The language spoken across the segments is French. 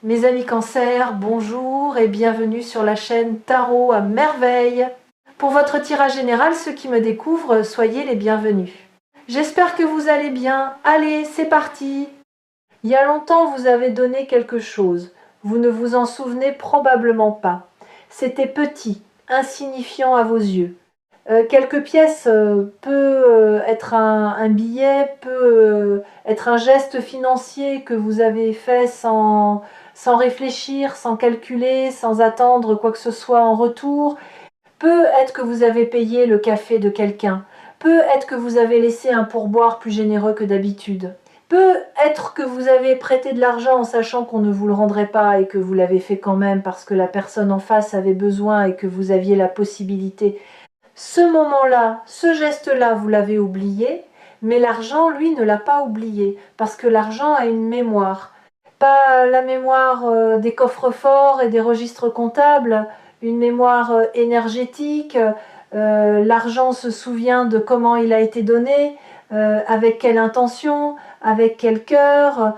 Mes amis Cancer, bonjour et bienvenue sur la chaîne Tarot à merveille. Pour votre tirage général, ceux qui me découvrent, soyez les bienvenus. J'espère que vous allez bien. Allez, c'est parti. Il y a longtemps, vous avez donné quelque chose. Vous ne vous en souvenez probablement pas. C'était petit, insignifiant à vos yeux. Quelques pièces peut être un billet, peut être un geste financier que vous avez fait sans réfléchir, sans calculer, sans attendre quoi que ce soit en retour. Peut être que vous avez payé le café de quelqu'un. Peut être que vous avez laissé un pourboire plus généreux que d'habitude. Peut être que vous avez prêté de l'argent en sachant qu'on ne vous le rendrait pas et que vous l'avez fait quand même parce que la personne en face avait besoin et que vous aviez la possibilité. Ce moment-là, ce geste-là, vous l'avez oublié, mais l'argent, lui, ne l'a pas oublié, parce que l'argent a une mémoire. Pas la mémoire des coffres-forts et des registres comptables, une mémoire énergétique. L'argent se souvient de comment il a été donné, avec quelle intention, avec quel cœur.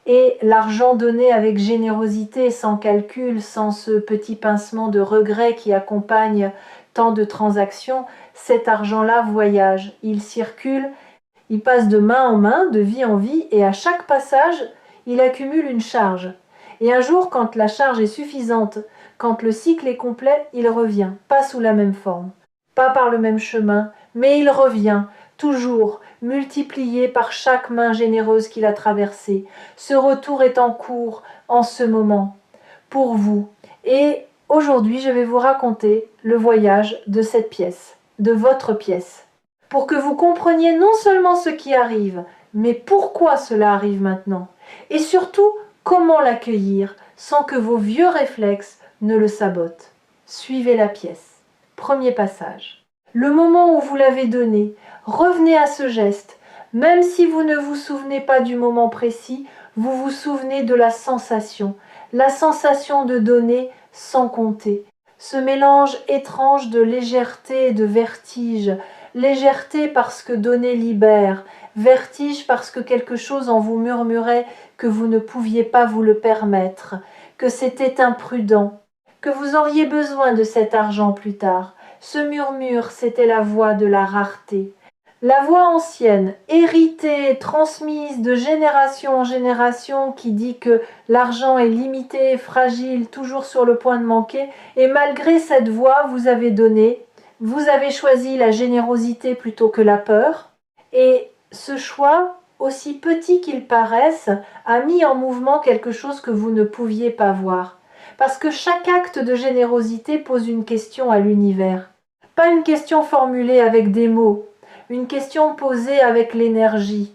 Et l'argent donné avec générosité, sans calcul, sans ce petit pincement de regret qui accompagne tant de transactions, cet argent-là voyage, il circule, il passe de main en main, de vie en vie, et à chaque passage, il accumule une charge. Et un jour, quand la charge est suffisante, quand le cycle est complet, il revient, pas sous la même forme, pas par le même chemin, mais il revient, toujours, multiplié par chaque main généreuse qu'il a traversée. Ce retour est en cours, en ce moment, pour vous. Et aujourd'hui, je vais vous raconter le voyage de cette pièce, de votre pièce, pour que vous compreniez non seulement ce qui arrive, mais pourquoi cela arrive maintenant, et surtout comment l'accueillir sans que vos vieux réflexes ne le sabotent. Suivez la pièce. Premier passage. Le moment où vous l'avez donné, revenez à ce geste. Même si vous ne vous souvenez pas du moment précis, vous vous souvenez de la sensation de donner sans compter. Ce mélange étrange de légèreté et de vertige. Légèreté parce que donner libère, vertige parce que quelque chose en vous murmurait que vous ne pouviez pas vous le permettre, que c'était imprudent, que vous auriez besoin de cet argent plus tard. Ce murmure, c'était la voix de la rareté. La voix ancienne, héritée, transmise de génération en génération, qui dit que l'argent est limité, fragile, toujours sur le point de manquer, et malgré cette voix, vous avez donné, vous avez choisi la générosité plutôt que la peur, et ce choix, aussi petit qu'il paraisse, a mis en mouvement quelque chose que vous ne pouviez pas voir. Parce que chaque acte de générosité pose une question à l'univers. Pas une question formulée avec des mots, une question posée avec l'énergie.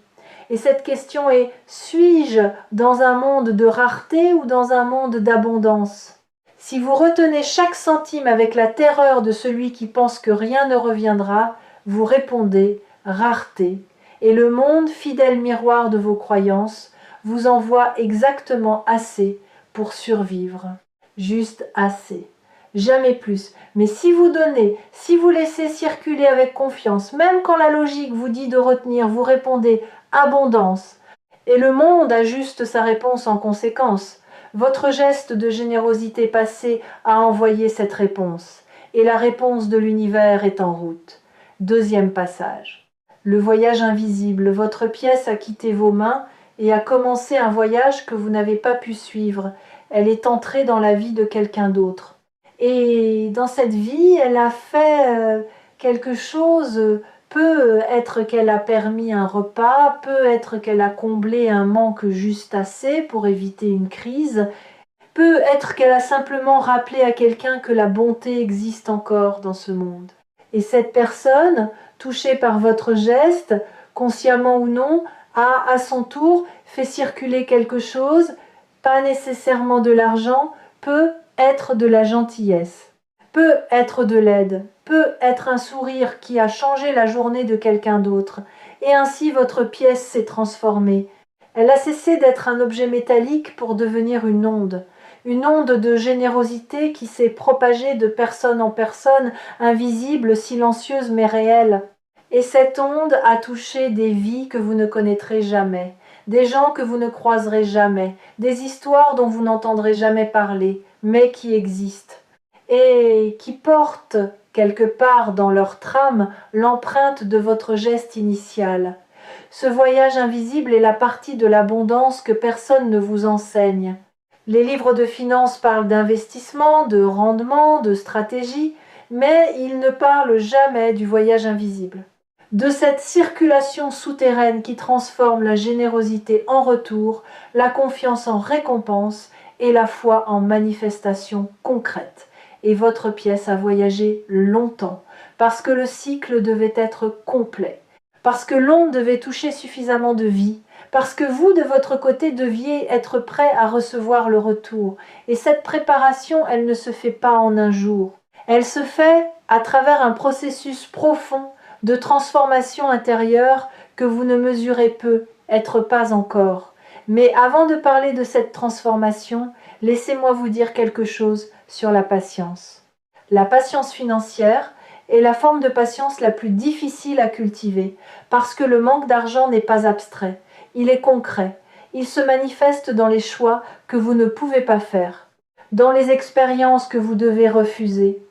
Et cette question est: suis-je dans un monde de rareté ou dans un monde d'abondance? Si vous retenez chaque centime avec la terreur de celui qui pense que rien ne reviendra, vous répondez rareté. Et le monde, fidèle miroir de vos croyances, vous envoie exactement assez pour survivre. Juste assez. Jamais plus. Mais si vous donnez, si vous laissez circuler avec confiance, même quand la logique vous dit de retenir, vous répondez abondance. Et le monde ajuste sa réponse en conséquence. Votre geste de générosité passée a envoyé cette réponse. Et la réponse de l'univers est en route. Deuxième passage. Le voyage invisible. Votre pièce a quitté vos mains et a commencé un voyage que vous n'avez pas pu suivre. Elle est entrée dans la vie de quelqu'un d'autre. Et dans cette vie, elle a fait quelque chose, peut être qu'elle a permis un repas, peut être qu'elle a comblé un manque juste assez pour éviter une crise, peut être qu'elle a simplement rappelé à quelqu'un que la bonté existe encore dans ce monde. Et cette personne, touchée par votre geste, consciemment ou non, a à son tour fait circuler quelque chose, pas nécessairement de l'argent, peut être de la gentillesse, peut être de l'aide, peut être un sourire qui a changé la journée de quelqu'un d'autre, et ainsi votre pièce s'est transformée. Elle a cessé d'être un objet métallique pour devenir une onde de générosité qui s'est propagée de personne en personne, invisible, silencieuse mais réelle. Et cette onde a touché des vies que vous ne connaîtrez jamais, des gens que vous ne croiserez jamais, des histoires dont vous n'entendrez jamais parler, mais qui existent, et qui portent quelque part dans leur trame l'empreinte de votre geste initial. Ce voyage invisible est la partie de l'abondance que personne ne vous enseigne. Les livres de finances parlent d'investissement, de rendement, de stratégie, mais ils ne parlent jamais du voyage invisible. De cette circulation souterraine qui transforme la générosité en retour, la confiance en récompense et la foi en manifestation concrète. Et votre pièce a voyagé longtemps, parce que le cycle devait être complet, parce que l'onde devait toucher suffisamment de vie, parce que vous, de votre côté, deviez être prêt à recevoir le retour. Et cette préparation, elle ne se fait pas en un jour. Elle se fait à travers un processus profond de transformation intérieure que vous ne mesurez peu, être pas encore. Mais avant de parler de cette transformation, laissez-moi vous dire quelque chose sur la patience. La patience financière est la forme de patience la plus difficile à cultiver, parce que le manque d'argent n'est pas abstrait, il est concret, il se manifeste dans les choix que vous ne pouvez pas faire, dans les expériences que vous devez refuser,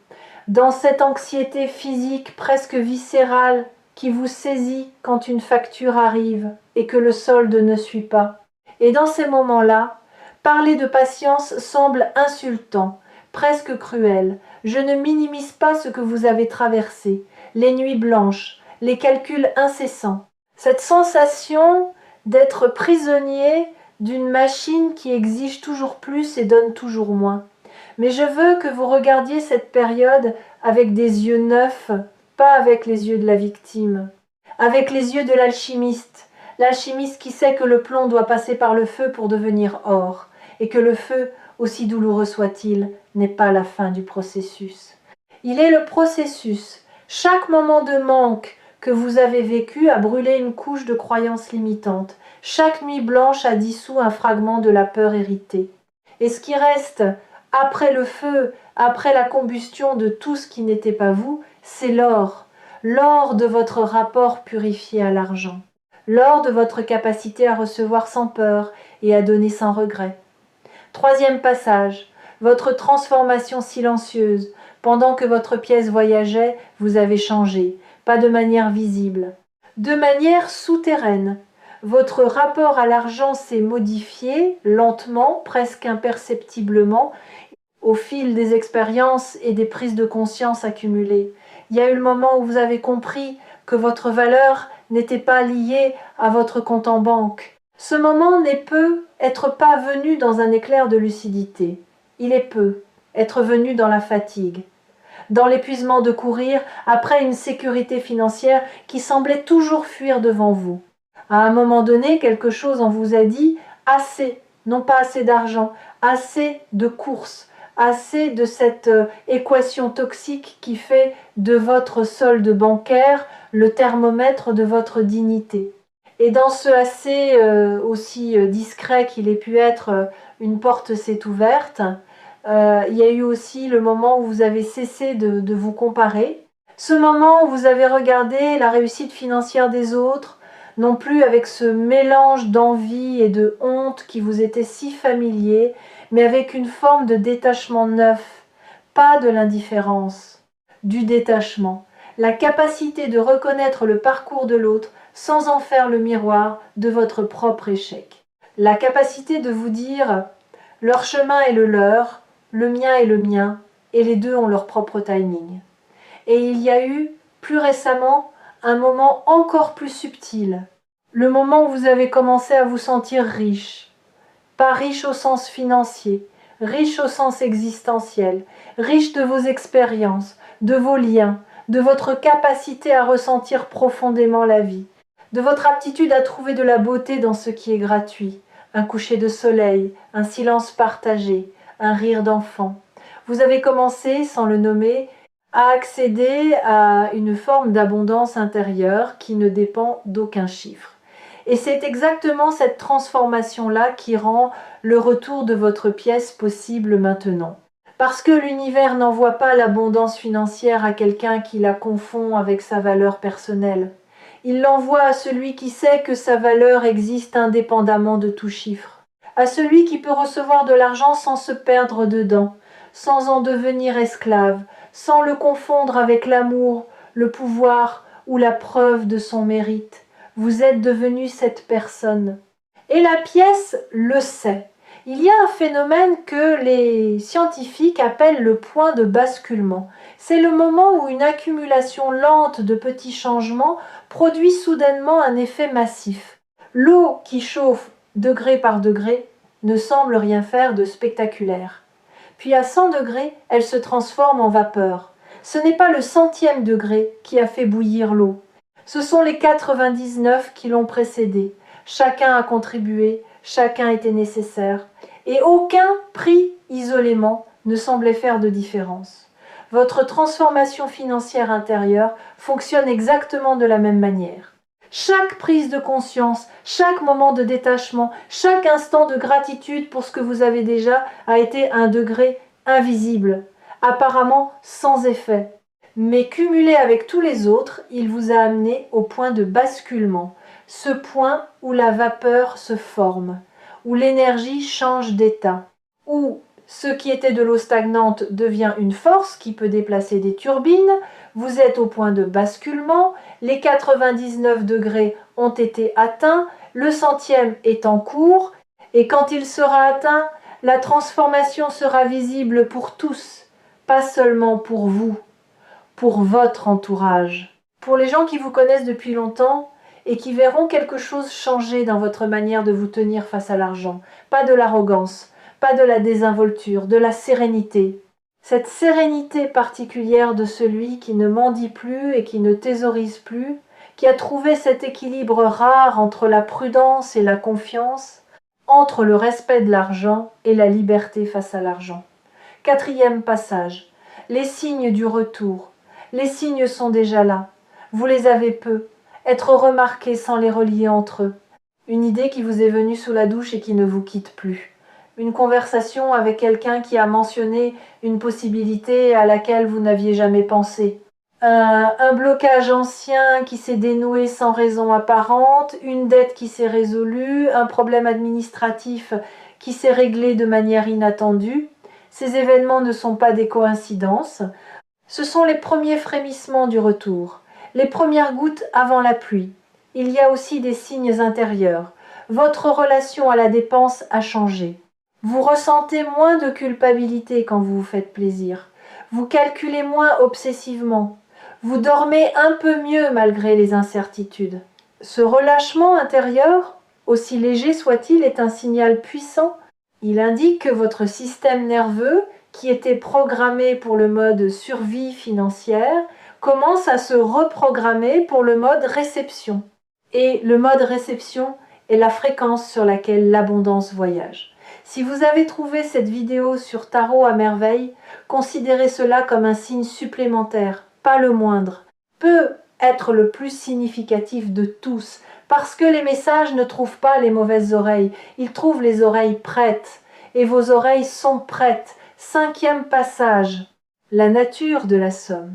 dans cette anxiété physique presque viscérale qui vous saisit quand une facture arrive et que le solde ne suit pas. Et dans ces moments-là, parler de patience semble insultant, presque cruel. Je ne minimise pas ce que vous avez traversé, les nuits blanches, les calculs incessants. Cette sensation d'être prisonnier d'une machine qui exige toujours plus et donne toujours moins. Mais je veux que vous regardiez cette période avec des yeux neufs, pas avec les yeux de la victime, avec les yeux de l'alchimiste qui sait que le plomb doit passer par le feu pour devenir or, et que le feu, aussi douloureux soit-il, n'est pas la fin du processus. Il est le processus. Chaque moment de manque que vous avez vécu a brûlé une couche de croyances limitantes. Chaque nuit blanche a dissous un fragment de la peur héritée. Et ce qui reste après le feu, après la combustion de tout ce qui n'était pas vous, c'est l'or. L'or de votre rapport purifié à l'argent. L'or de votre capacité à recevoir sans peur et à donner sans regret. Troisième passage, votre transformation silencieuse. Pendant que votre pièce voyageait, vous avez changé, pas de manière visible, de manière souterraine. Votre rapport à l'argent s'est modifié lentement, presque imperceptiblement, au fil des expériences et des prises de conscience accumulées. Il y a eu le moment où vous avez compris que votre valeur n'était pas liée à votre compte en banque. Ce moment n'est peut être pas venu dans un éclair de lucidité. Il est peut être venu dans la fatigue, dans l'épuisement de courir après une sécurité financière qui semblait toujours fuir devant vous. À un moment donné, quelque chose en vous a dit « assez », non pas assez d'argent, assez de courses, assez de cette équation toxique qui fait de votre solde bancaire le thermomètre de votre dignité. Et dans ce assez aussi discret qu'il ait pu être, une porte s'est ouverte. Il y a eu aussi le moment où vous avez cessé de vous comparer. Ce moment où vous avez regardé la réussite financière des autres, non plus avec ce mélange d'envie et de honte qui vous était si familier, mais avec une forme de détachement neuf, pas de l'indifférence, du détachement, la capacité de reconnaître le parcours de l'autre sans en faire le miroir de votre propre échec. La capacité de vous dire « leur chemin est le leur, le mien est le mien, et les deux ont leur propre timing ». Et il y a eu, plus récemment, un moment encore plus subtil, le moment où vous avez commencé à vous sentir riche. Pas riche au sens financier, riche au sens existentiel, riche de vos expériences, de vos liens, de votre capacité à ressentir profondément la vie, de votre aptitude à trouver de la beauté dans ce qui est gratuit, un coucher de soleil, un silence partagé, un rire d'enfant. Vous avez commencé, sans le nommer, à accéder à une forme d'abondance intérieure qui ne dépend d'aucun chiffre. Et c'est exactement cette transformation-là qui rend le retour de votre pièce possible maintenant. Parce que l'univers n'envoie pas l'abondance financière à quelqu'un qui la confond avec sa valeur personnelle. Il l'envoie à celui qui sait que sa valeur existe indépendamment de tout chiffre, à celui qui peut recevoir de l'argent sans se perdre dedans, sans en devenir esclave, sans le confondre avec l'amour, le pouvoir ou la preuve de son mérite. Vous êtes devenu cette personne. Et la pièce le sait. Il y a un phénomène que les scientifiques appellent le point de basculement. C'est le moment où une accumulation lente de petits changements produit soudainement un effet massif. L'eau qui chauffe degré par degré ne semble rien faire de spectaculaire. Puis à 100 degrés, elle se transforme en vapeur. Ce n'est pas le centième degré qui a fait bouillir l'eau. Ce sont les 99 qui l'ont précédée. Chacun a contribué, chacun était nécessaire. Et aucun pris isolément ne semblait faire de différence. Votre transformation financière intérieure fonctionne exactement de la même manière. Chaque prise de conscience, chaque moment de détachement, chaque instant de gratitude pour ce que vous avez déjà a été un degré invisible, apparemment sans effet. Mais cumulé avec tous les autres, il vous a amené au point de basculement, ce point où la vapeur se forme, où l'énergie change d'état, où ce qui était de l'eau stagnante devient une force qui peut déplacer des turbines, vous êtes au point de basculement, les 99 degrés ont été atteints, le centième est en cours, et quand il sera atteint, la transformation sera visible pour tous, pas seulement pour vous, pour votre entourage. Pour les gens qui vous connaissent depuis longtemps et qui verront quelque chose changer dans votre manière de vous tenir face à l'argent, pas de l'arrogance, pas de la désinvolture, de la sérénité. Cette sérénité particulière de celui qui ne mendie plus et qui ne thésaurise plus, qui a trouvé cet équilibre rare entre la prudence et la confiance, entre le respect de l'argent et la liberté face à l'argent. Quatrième passage, les signes du retour. Les signes sont déjà là. Vous les avez peu. Être remarqués sans les relier entre eux. Une idée qui vous est venue sous la douche et qui ne vous quitte plus. Une conversation avec quelqu'un qui a mentionné une possibilité à laquelle vous n'aviez jamais pensé. Un blocage ancien qui s'est dénoué sans raison apparente, une dette qui s'est résolue, un problème administratif qui s'est réglé de manière inattendue. Ces événements ne sont pas des coïncidences. Ce sont les premiers frémissements du retour, les premières gouttes avant la pluie. Il y a aussi des signes intérieurs. Votre relation à la dépense a changé. Vous ressentez moins de culpabilité quand vous vous faites plaisir. Vous calculez moins obsessivement. Vous dormez un peu mieux malgré les incertitudes. Ce relâchement intérieur, aussi léger soit-il, est un signal puissant. Il indique que votre système nerveux, qui était programmé pour le mode survie financière, commence à se reprogrammer pour le mode réception. Et le mode réception est la fréquence sur laquelle l'abondance voyage. Si vous avez trouvé cette vidéo sur Tarot à merveille, considérez cela comme un signe supplémentaire, pas le moindre. Peut être le plus significatif de tous, parce que les messages ne trouvent pas les mauvaises oreilles, ils trouvent les oreilles prêtes, et vos oreilles sont prêtes. Cinquième passage, la nature de la somme.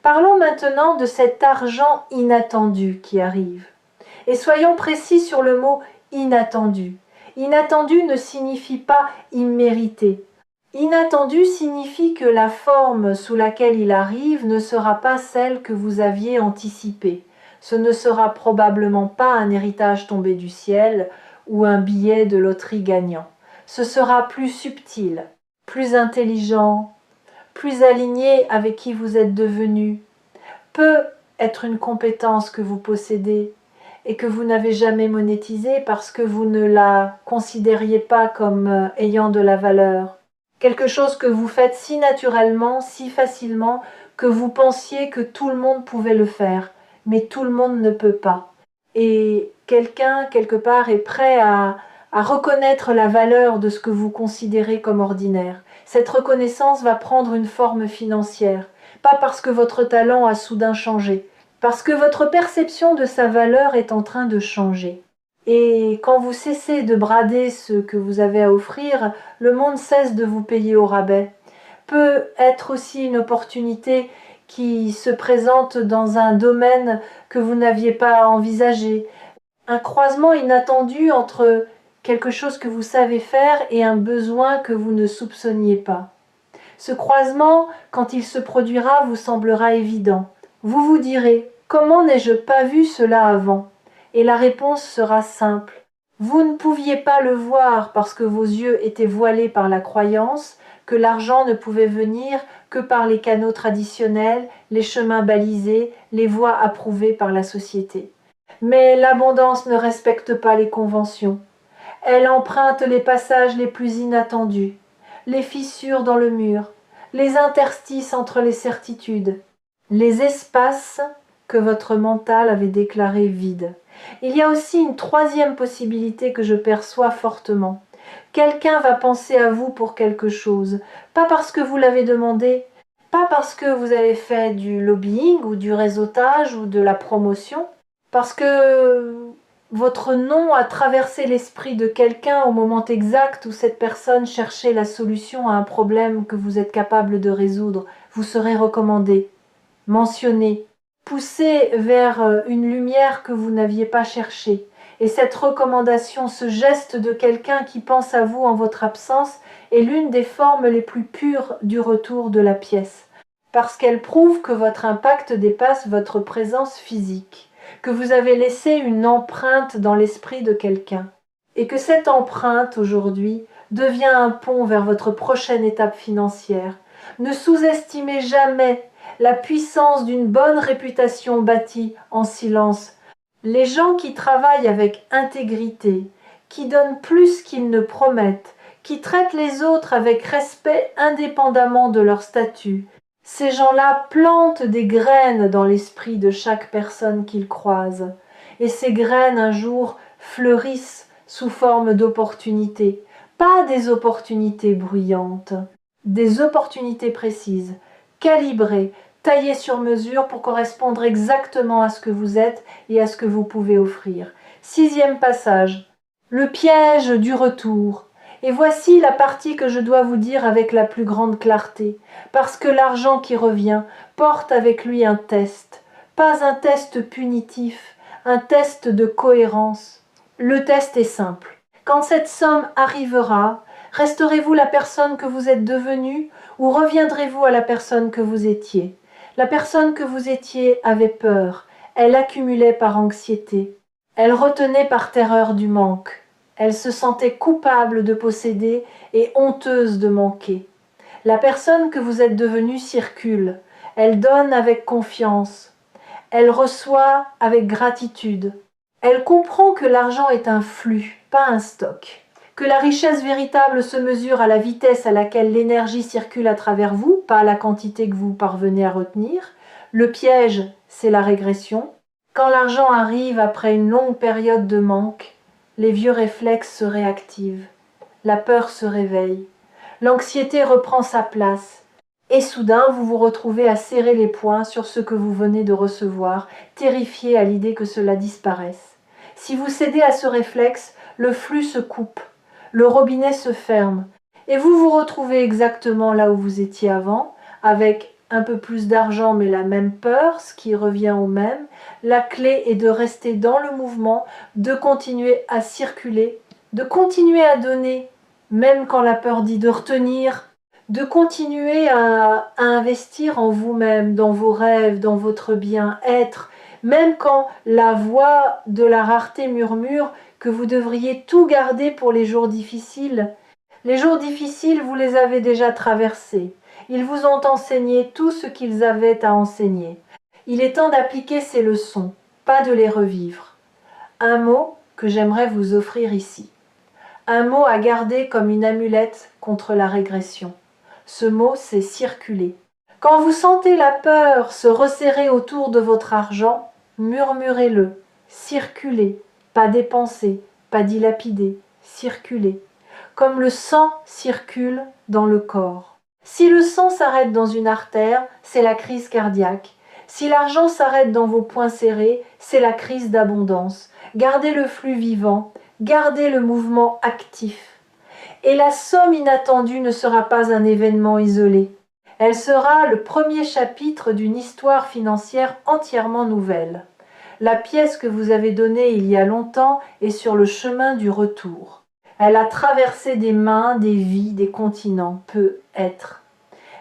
Parlons maintenant de cet argent inattendu qui arrive. Et soyons précis sur le mot inattendu. Inattendu ne signifie pas immérité. Inattendu signifie que la forme sous laquelle il arrive ne sera pas celle que vous aviez anticipée. Ce ne sera probablement pas un héritage tombé du ciel ou un billet de loterie gagnant. Ce sera plus subtil, plus intelligent, plus aligné avec qui vous êtes devenu. Peut être une compétence que vous possédez et que vous n'avez jamais monétisée parce que vous ne la considériez pas comme ayant de la valeur. Quelque chose que vous faites si naturellement, si facilement, que vous pensiez que tout le monde pouvait le faire, mais tout le monde ne peut pas. Et quelqu'un, quelque part, est prêt à reconnaître la valeur de ce que vous considérez comme ordinaire. Cette reconnaissance va prendre une forme financière, pas parce que votre talent a soudain changé, parce que votre perception de sa valeur est en train de changer. Et quand vous cessez de brader ce que vous avez à offrir, le monde cesse de vous payer au rabais. Peut être aussi une opportunité qui se présente dans un domaine que vous n'aviez pas envisagé. Un croisement inattendu entre quelque chose que vous savez faire et un besoin que vous ne soupçonniez pas. Ce croisement, quand il se produira, vous semblera évident. Vous vous direz « Comment n'ai-je pas vu cela avant ?» Et la réponse sera simple. Vous ne pouviez pas le voir parce que vos yeux étaient voilés par la croyance que l'argent ne pouvait venir que par les canaux traditionnels, les chemins balisés, les voies approuvées par la société. Mais l'abondance ne respecte pas les conventions. Elle emprunte les passages les plus inattendus, les fissures dans le mur, les interstices entre les certitudes, les espaces que votre mental avait déclarés vides. Il y a aussi une troisième possibilité que je perçois fortement. Quelqu'un va penser à vous pour quelque chose, pas parce que vous l'avez demandé, pas parce que vous avez fait du lobbying ou du réseautage ou de la promotion, parce que votre nom a traversé l'esprit de quelqu'un au moment exact où cette personne cherchait la solution à un problème que vous êtes capable de résoudre. Vous serez recommandé, mentionné, poussé vers une lumière que vous n'aviez pas cherchée. Et cette recommandation, ce geste de quelqu'un qui pense à vous en votre absence, est l'une des formes les plus pures du retour de la pièce, parce qu'elle prouve que votre impact dépasse votre présence physique, que vous avez laissé une empreinte dans l'esprit de quelqu'un, et que cette empreinte, aujourd'hui, devient un pont vers votre prochaine étape financière. Ne sous-estimez jamais la puissance d'une bonne réputation bâtie en silence. Les gens qui travaillent avec intégrité, qui donnent plus qu'ils ne promettent, qui traitent les autres avec respect indépendamment de leur statut, ces gens-là plantent des graines dans l'esprit de chaque personne qu'ils croisent. Et ces graines, un jour, fleurissent sous forme d'opportunités. Pas des opportunités bruyantes, des opportunités précises, calibrées, taillées sur mesure pour correspondre exactement à ce que vous êtes et à ce que vous pouvez offrir. 6e passage. Le piège du retour. Et voici la partie que je dois vous dire avec la plus grande clarté, parce que l'argent qui revient porte avec lui un test, pas un test punitif, un test de cohérence. Le test est simple. Quand cette somme arrivera, resterez-vous la personne que vous êtes devenue ou reviendrez-vous à la personne que vous étiez? La personne que vous étiez avait peur, elle accumulait par anxiété, elle retenait par terreur du manque. Elle se sentait coupable de posséder et honteuse de manquer. La personne que vous êtes devenue circule. Elle donne avec confiance. Elle reçoit avec gratitude. Elle comprend que l'argent est un flux, pas un stock. Que la richesse véritable se mesure à la vitesse à laquelle l'énergie circule à travers vous, pas à la quantité que vous parvenez à retenir. Le piège, c'est la régression. Quand l'argent arrive après une longue période de manque, les vieux réflexes se réactivent, la peur se réveille, l'anxiété reprend sa place, et soudain vous vous retrouvez à serrer les poings sur ce que vous venez de recevoir, terrifié à l'idée que cela disparaisse. Si vous cédez à ce réflexe, le flux se coupe, le robinet se ferme, et vous vous retrouvez exactement là où vous étiez avant, avec un peu plus d'argent mais la même peur, ce qui revient au même. La clé est de rester dans le mouvement, de continuer à circuler, de continuer à donner, même quand la peur dit de retenir, de continuer à investir en vous-même, dans vos rêves, dans votre bien-être, même quand la voix de la rareté murmure que vous devriez tout garder pour les jours difficiles. Les jours difficiles, vous les avez déjà traversés. Ils vous ont enseigné tout ce qu'ils avaient à enseigner. Il est temps d'appliquer ces leçons, pas de les revivre. Un mot que j'aimerais vous offrir ici. Un mot à garder comme une amulette contre la régression. Ce mot, c'est circuler. Quand vous sentez la peur se resserrer autour de votre argent, murmurez-le. Circulez, pas dépenser, pas dilapider, circulez. Comme le sang circule dans le corps. Si le sang s'arrête dans une artère, c'est la crise cardiaque. Si l'argent s'arrête dans vos poings serrés, c'est la crise d'abondance. Gardez le flux vivant, gardez le mouvement actif. Et la somme inattendue ne sera pas un événement isolé. Elle sera le premier chapitre d'une histoire financière entièrement nouvelle. La pièce que vous avez donnée il y a longtemps est sur le chemin du retour. Elle a traversé des mains, des vies, des continents, peut être.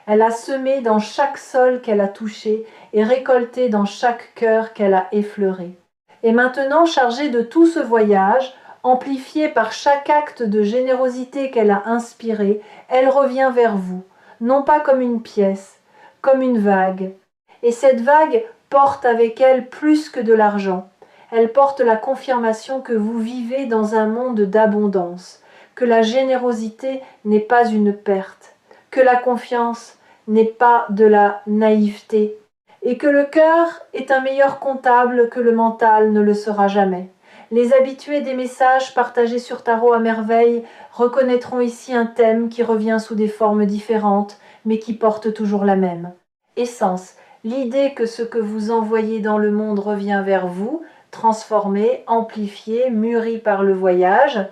Elle a semé dans chaque sol qu'elle a touché et récolté dans chaque cœur qu'elle a effleuré. Et maintenant, chargée de tout ce voyage, amplifiée par chaque acte de générosité qu'elle a inspiré, elle revient vers vous, non pas comme une pièce, comme une vague. Et cette vague porte avec elle plus que de l'argent. Elle porte la confirmation que vous vivez dans un monde d'abondance, que la générosité n'est pas une perte, que la confiance n'est pas de la naïveté, et que le cœur est un meilleur comptable que le mental ne le sera jamais. Les habitués des messages partagés sur Tarot à merveille reconnaîtront ici un thème qui revient sous des formes différentes, mais qui porte toujours la même. Essence, l'idée que ce que vous envoyez dans le monde revient vers vous, transformé, amplifié, mûri par le voyage,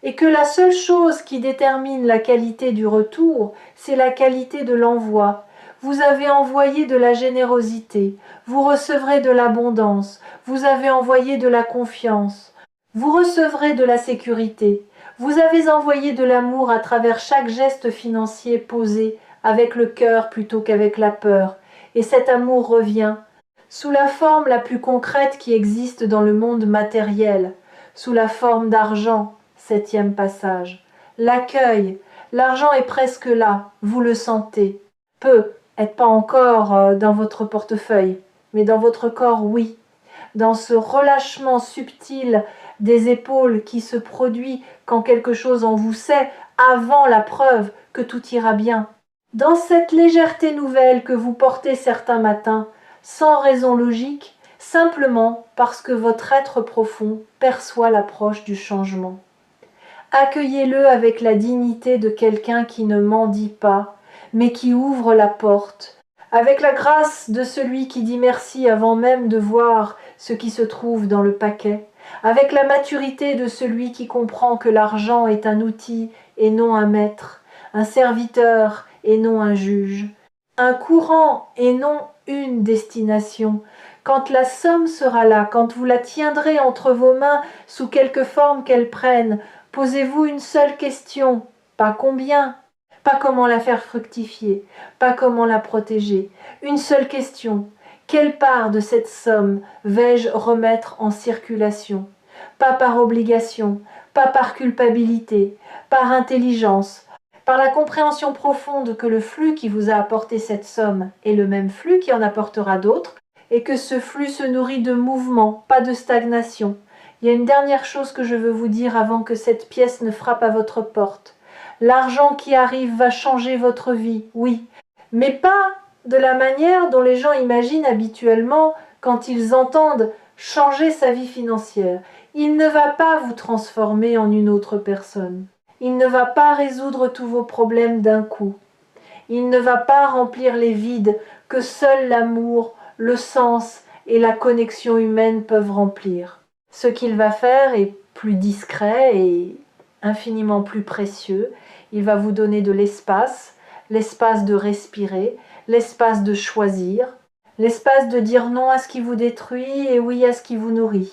et que la seule chose qui détermine la qualité du retour, c'est la qualité de l'envoi. Vous avez envoyé de la générosité, vous recevrez de l'abondance, vous avez envoyé de la confiance, vous recevrez de la sécurité, vous avez envoyé de l'amour à travers chaque geste financier posé avec le cœur plutôt qu'avec la peur, et cet amour revient, sous la forme la plus concrète qui existe dans le monde matériel, sous la forme d'argent. Septième passage. L'accueil. L'argent est presque là, vous le sentez. Peut-être pas encore dans votre portefeuille, mais dans votre corps, oui. Dans ce relâchement subtil des épaules qui se produit quand quelque chose en vous sait, avant la preuve que tout ira bien. Dans cette légèreté nouvelle que vous portez certains matins, sans raison logique, simplement parce que votre être profond perçoit l'approche du changement. Accueillez-le avec la dignité de quelqu'un qui ne mendie pas, mais qui ouvre la porte, avec la grâce de celui qui dit merci avant même de voir ce qui se trouve dans le paquet, avec la maturité de celui qui comprend que l'argent est un outil et non un maître, un serviteur et non un juge, un courant et non une destination. Quand la somme sera là, quand vous la tiendrez entre vos mains sous quelque forme qu'elle prenne, posez-vous une seule question, pas combien, pas comment la faire fructifier, pas comment la protéger. Une seule question, quelle part de cette somme vais-je remettre en circulation? Pas par obligation, pas par culpabilité, par intelligence, par la compréhension profonde que le flux qui vous a apporté cette somme est le même flux qui en apportera d'autres, et que ce flux se nourrit de mouvement, pas de stagnation. Il y a une dernière chose que je veux vous dire avant que cette pièce ne frappe à votre porte. L'argent qui arrive va changer votre vie, oui, mais pas de la manière dont les gens imaginent habituellement quand ils entendent changer sa vie financière. Il ne va pas vous transformer en une autre personne. Il ne va pas résoudre tous vos problèmes d'un coup. Il ne va pas remplir les vides que seul l'amour, le sens et la connexion humaine peuvent remplir. Ce qu'il va faire est plus discret et infiniment plus précieux. Il va vous donner de l'espace de respirer, l'espace de choisir, l'espace de dire non à ce qui vous détruit et oui à ce qui vous nourrit,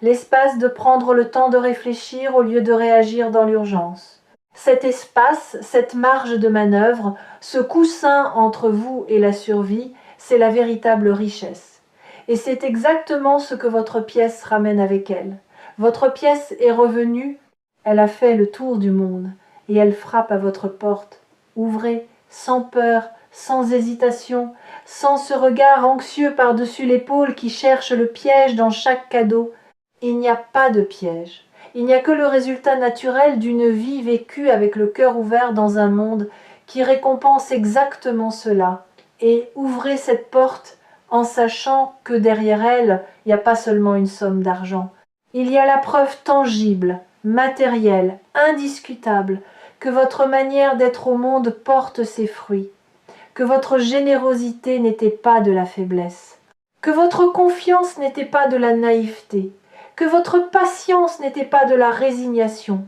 l'espace de prendre le temps de réfléchir au lieu de réagir dans l'urgence. Cet espace, cette marge de manœuvre, ce coussin entre vous et la survie, c'est la véritable richesse. Et c'est exactement ce que votre pièce ramène avec elle. Votre pièce est revenue, elle a fait le tour du monde, et elle frappe à votre porte. Ouvrez, sans peur, sans hésitation, sans ce regard anxieux par-dessus l'épaule qui cherche le piège dans chaque cadeau. Il n'y a pas de piège. Il n'y a que le résultat naturel d'une vie vécue avec le cœur ouvert dans un monde qui récompense exactement cela. Et ouvrez cette porte en sachant que derrière elle, il n'y a pas seulement une somme d'argent. Il y a la preuve tangible, matérielle, indiscutable, que votre manière d'être au monde porte ses fruits, que votre générosité n'était pas de la faiblesse, que votre confiance n'était pas de la naïveté, que votre patience n'était pas de la résignation.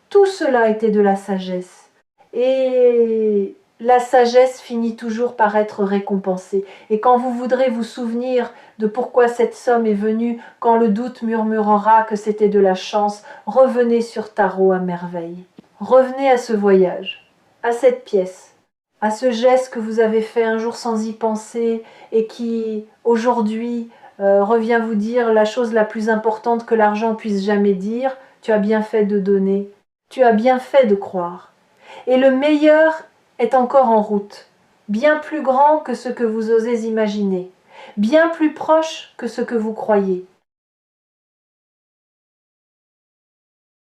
Tout cela était de la sagesse. Et la sagesse finit toujours par être récompensée. Et quand vous voudrez vous souvenir de pourquoi cette somme est venue, quand le doute murmurera que c'était de la chance, revenez sur Tarot à merveille. Revenez à ce voyage, à cette pièce, à ce geste que vous avez fait un jour sans y penser et qui, aujourd'hui, revient vous dire la chose la plus importante que l'argent puisse jamais dire, tu as bien fait de donner, tu as bien fait de croire. Et le meilleur est encore en route, bien plus grand que ce que vous osez imaginer, bien plus proche que ce que vous croyez.